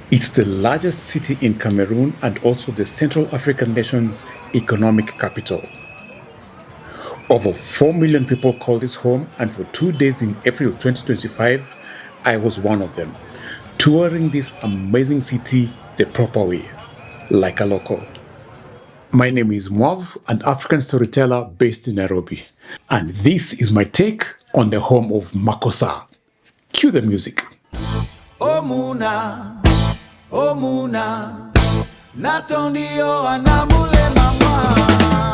It's the largest city in Cameroon and also the Central African nation's economic capital. Over 4 million people call this home, and for 2 days in April 2025, I was one of them, touring this amazing city the proper way, like a local. My name is Mwav, an African storyteller based in Nairobi, and this is my take on the home of Makossa. Cue the music. Omuna, Omuna, natondio anamule mama.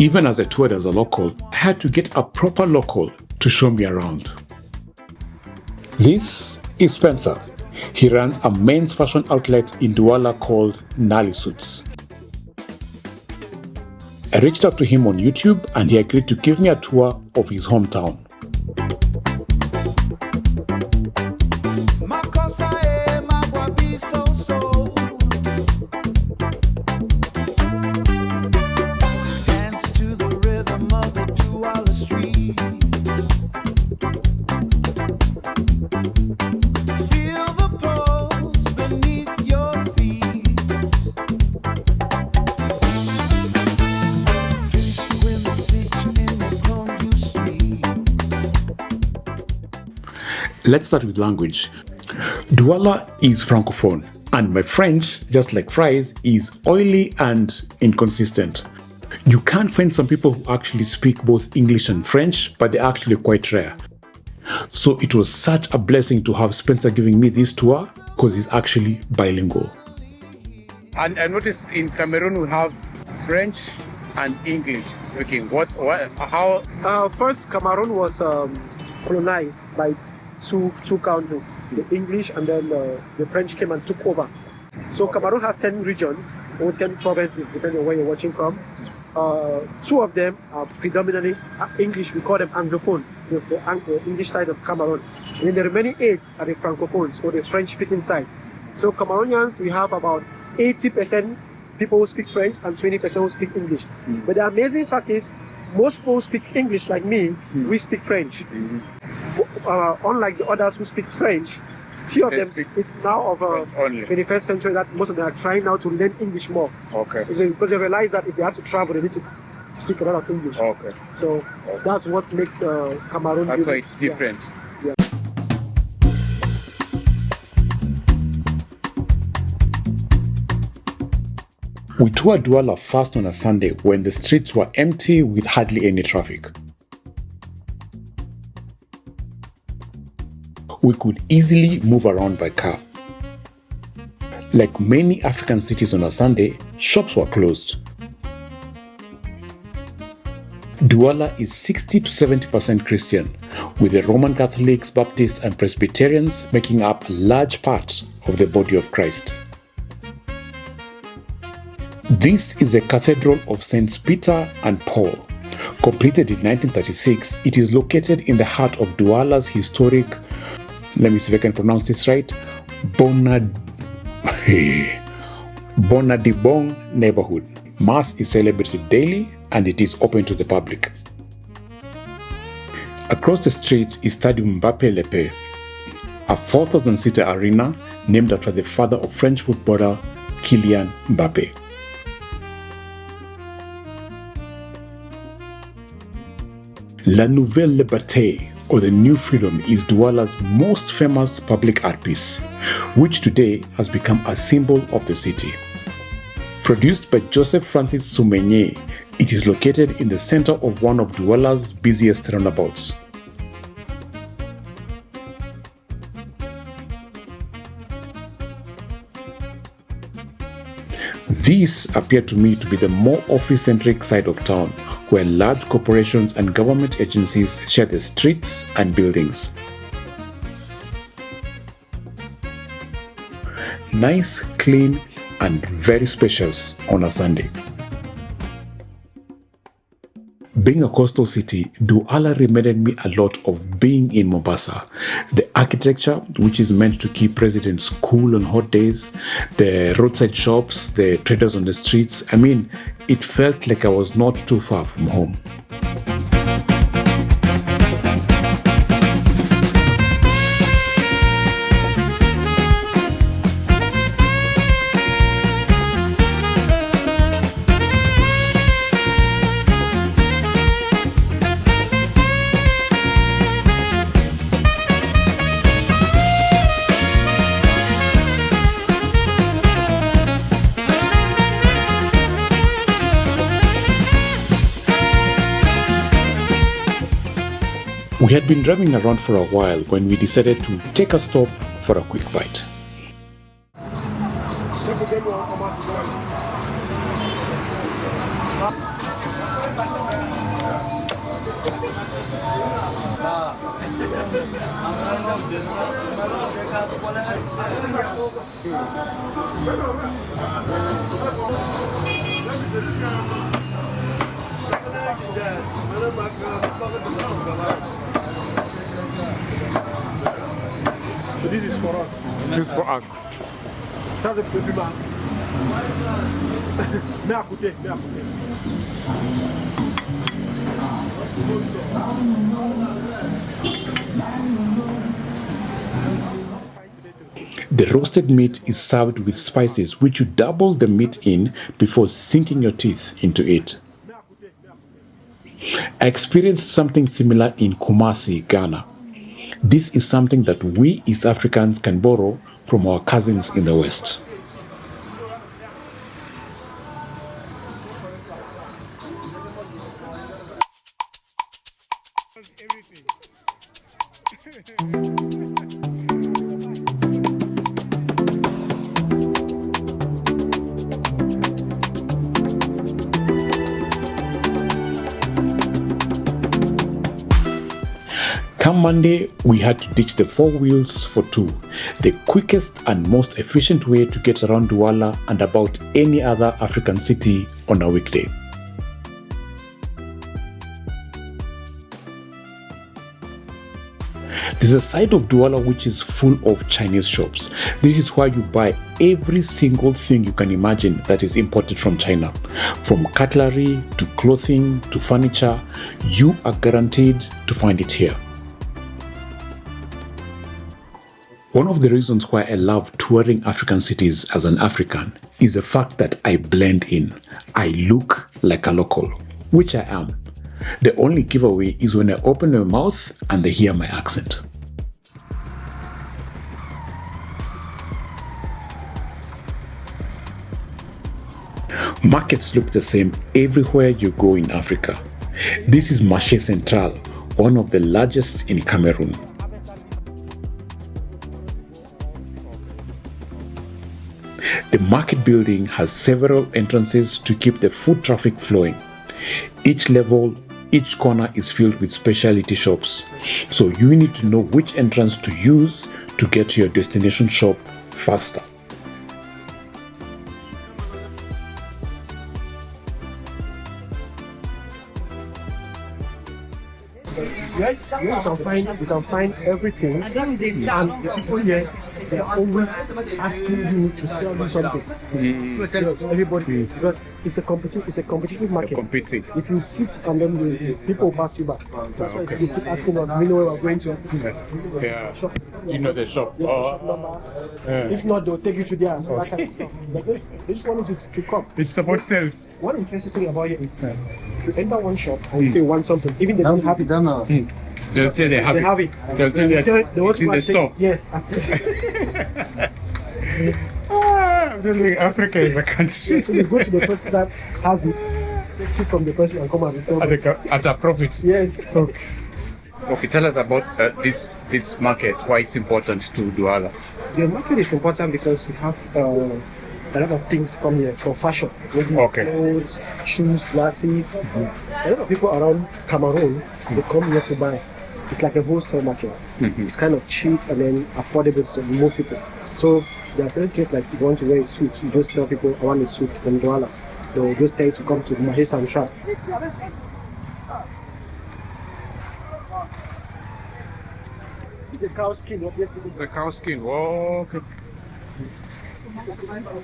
Even as I toured as a local, I had to get a proper local to show me around. This is Spencer. He runs a men's fashion outlet in Douala called Nali Suits. I reached out to him on YouTube and he agreed to give me a tour of his hometown. Dance to the rhythm of the Douala streets. Feel the pulse beneath your feet. Fish when the sitch in the Congo streets. Let's start with language. Douala is Francophone, and my French, just like fries, is oily and inconsistent. You can't find some people who actually speak both English and French, but they're actually quite rare. So it was such a blessing to have Spencer giving me this tour because he's actually bilingual. And I noticed in Cameroon we have French and English speaking. How? First, Cameroon was colonized by two countries, the English and then the French came and took over. So Cameroon has 10 regions or 10 provinces, depending on where you're watching from. 2 of them are predominantly English. We call them Anglophone, the English side of Cameroon. And then the remaining 8 are the Francophones, or the French-speaking side. So Cameroonians, we have about 80% people who speak French and 20% who speak English. But the amazing fact is, most people who speak English, like me, we speak French. Unlike the others who speak French, few of them is now of 21st century that most of them are trying now to learn English more. Okay. So, because they realize that if they have to travel, they need to speak a lot of English. Okay. So that's what makes Cameroon. That's why it's different. Yeah. We toured Douala first on a Sunday when the streets were empty with hardly any traffic. We could easily move around by car. Like many African cities on a Sunday, shops were closed. Douala is 60 to 70% Christian, with the Roman Catholics, Baptists, and Presbyterians making up a large part of the body of Christ. This is a cathedral of Saints Peter and Paul. Completed in 1936, it is located in the heart of Douala's historic, let me see if I can pronounce this right, Bonadibong neighborhood. Mass is celebrated daily and it is open to the public. Across the street is Stadium Mbappé Lepe, a 4,000-seater arena named after the father of French footballer Kylian Mbappé. La Nouvelle Liberté, or the New Freedom, is Douala's most famous public art piece, which today has become a symbol of the city. Produced by Joseph Francis Soumenyé, it is located in the center of one of Douala's busiest roundabouts. This appeared to me to be the more office-centric side of town, where large corporations and government agencies share the streets and buildings. Nice, clean, and very spacious on a Sunday. Being a coastal city, Douala reminded me a lot of being in Mombasa. The architecture, which is meant to keep residents cool on hot days, the roadside shops, the traders on the streets. I mean, it felt like I was not too far from home. We had been driving around for a while when we decided to take a stop for a quick bite. So this is for us. This is for us. Ça c'est le plus mal. Mais à côté, mais à côté. The roasted meat is served with spices which you double the meat in before sinking your teeth into it. I experienced something similar in Kumasi, Ghana. This is something that we East Africans can borrow from our cousins in the West. Come Monday, we had to ditch the 4 wheels for 2, the quickest and most efficient way to get around Douala and about any other African city on a weekday. There's a side of Douala which is full of Chinese shops. This is where you buy every single thing you can imagine that is imported from China. From cutlery to clothing to furniture, you are guaranteed to find it here. One of the reasons why I love touring African cities as an African is the fact that I blend in. I look like a local, which I am. The only giveaway is when I open my mouth and they hear my accent. Markets look the same everywhere you go in Africa. This is Marché Central, one of the largest in Cameroon. The market building has several entrances to keep the foot traffic flowing. Each level, each corner is filled with specialty shops, so you need to know which entrance to use to get to your destination shop faster. Yeah, you can find everything, and the people here, they are always asking you to sell you something. Yes, everybody, because it's a competitive market. Competing. If you sit and then the people pass you back, that's why they keep asking us, do we know where we're going to? Yeah. Shop. You know the shop. Yeah, shop number. If not, they'll take you to theirs. So that kind of stuff. But they just want you to come. It's about sales. One interesting thing about it is you enter one shop and you say you want something, even they don't have it. They'll say they have They it. have it. They'll tell you that They want it's in to the check- store. Yes. I'm really Africa is a country. So you go to the person that has it, takes it from the person and come and resell it. At a profit. Yes. Okay, tell us about this market, why it's important to Douala. The market is important because we have a lot of things come here for fashion. Okay. Clothes, shoes, glasses. A lot of people around Cameroon, they come here to buy. It's like a wholesale market. It's kind of cheap and then affordable to most people. So there are certain things like if you want to wear a suit, you just tell people I want a suit from Douala. They'll just tell you to come to Marché Central. It's a cow skin, obviously. The cow skin. Oh, okay.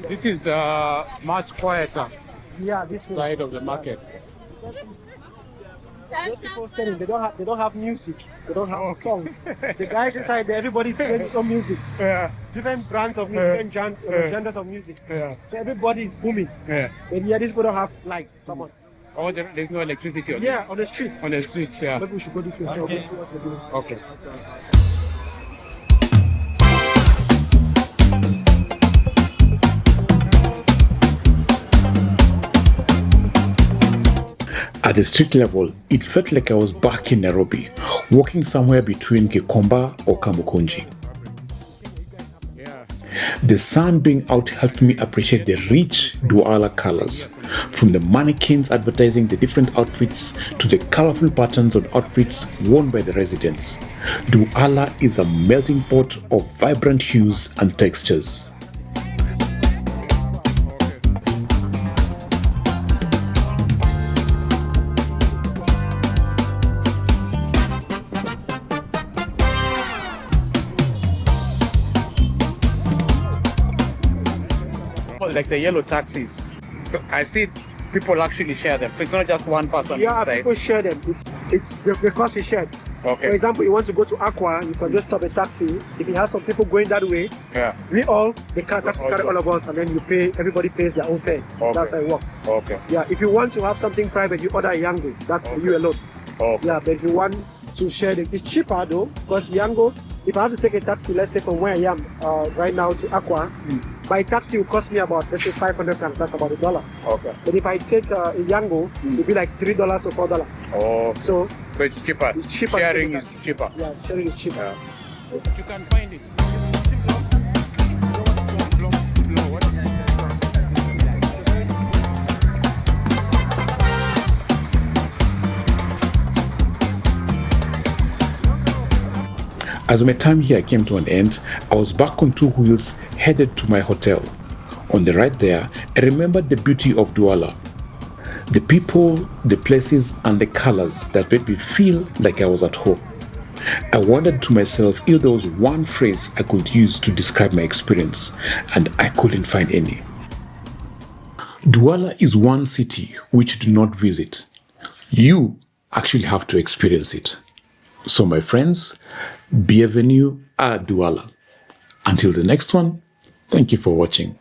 This is much quieter Yeah, this one. side of the market. Those people selling, they don't have music, they don't have Okay. songs. The guys inside there, everybody's playing some music, Yeah, different brands of music, different genres of music. yeah, So everybody is booming. yeah. And yeah, these people don't have lights. Come on. Oh, there's no electricity on Yeah, this. on the street. On the street, yeah. Maybe we should go this way. Go towards the building. Okay. At the street level, it felt like I was back in Nairobi, walking somewhere between Gikomba or Kamukunji. The sun being out helped me appreciate the rich Douala colors, from the mannequins advertising the different outfits to the colorful patterns on outfits worn by the residents. Douala is a melting pot of vibrant hues and textures. Like the yellow taxis, so I see people actually share them. So it's not just one person. Yeah, inside. people share them. It's the cost is shared. Okay. For example, you want to go to Aqua, you can just stop a taxi. If you have some people going that way, Yeah. the taxi carry all of us, and then you pay. Everybody pays their own fare. Okay. That's how it works. Okay. Yeah. If you want to have something private, you order a Yango. That's for you alone. Okay. Yeah. But if you want to share it's cheaper though, because Yango. If I have to take a taxi, let's say from where I am right now to Aqua, my taxi will cost me about, let's say, 500 pounds. That's about $1. Okay. But if I take a Yango, it'll be like $3 or $4. Oh. So it's cheaper. It's cheaper. Sharing is cheaper. Yeah, sharing is cheaper. Yeah. You can find it. As my time here came to an end, I was back on two wheels headed to my hotel. On the right there, I remembered the beauty of Douala. The people, the places, and the colors that made me feel like I was at home. I wondered to myself if there was one phrase I could use to describe my experience, and I couldn't find any. Douala is one city which you do not visit. You actually have to experience it. So my friends, bienvenue à Douala. Until the next one, thank you for watching.